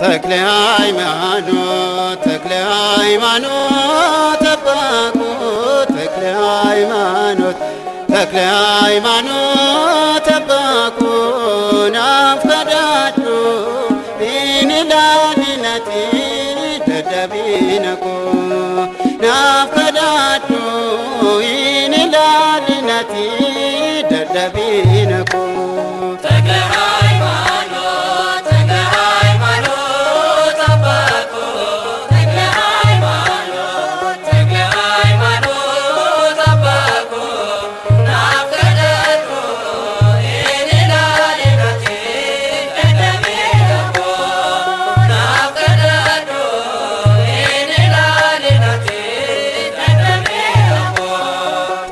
ተክለ ሃይማኖት ተክለ ሃይማኖት አባኩ ተክለ ሃይማኖት ተክለ ሃይማኖት አባኩ ናፍቀዳዱ ኢንላሊነቲ ደደቢነኮ ናፍቀዳዱ ኢንላሊነቲ ደደቢነኮ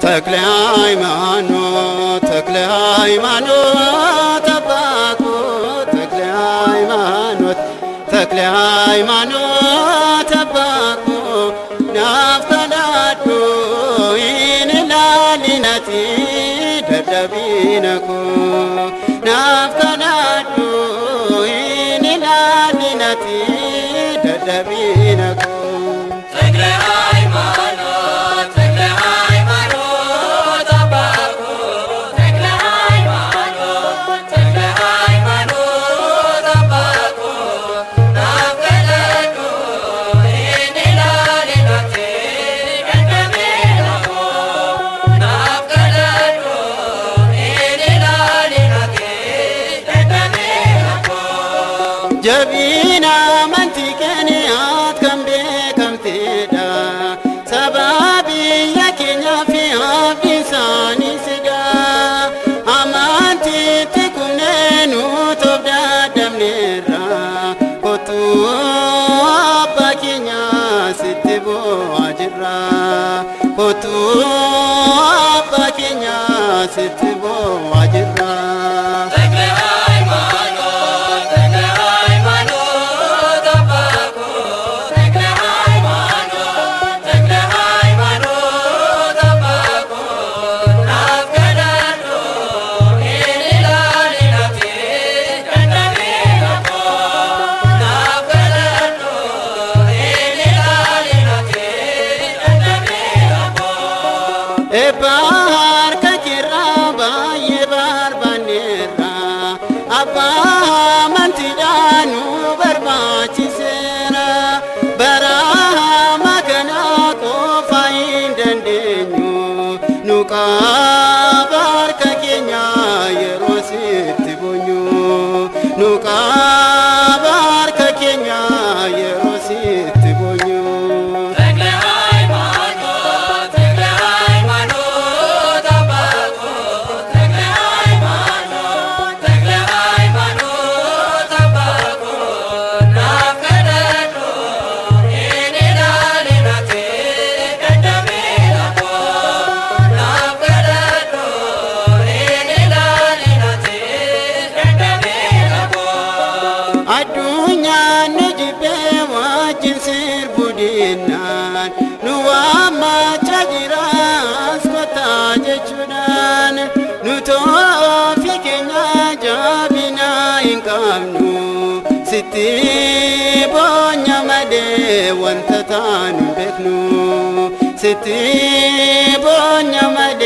ተክለ ሃይማኖት ተክለ ሃይማኖት አባኩ ተክለ ሃይማኖት ተክለ ሃይማኖት አባኩ ናፍቀዳዱ ኢንላሊነቲ ደደቢነኮ ናፍቀዳዱ ኢንላሊነቲ ደደቢነኮ जबीना मंती कनियात कम बेकमतेदा सबाबी यकिन्या fi insani sida amanti tikunenu tobda damnera kotu abakinya sitbo ajra kotu abakinya sitbo ajra bahar kakira baye barbanera abba mantidanu barbachisera baraha magana ko faindendenyu nuka barka kenya yerositi bonyu nuka barka kenya yerositi bonyu adunya nijibe wajin sir budinan nuwama chajira askota jechudan nuto fikenya jabina inkamnu siti bonya made wantatan beknu siti bonya made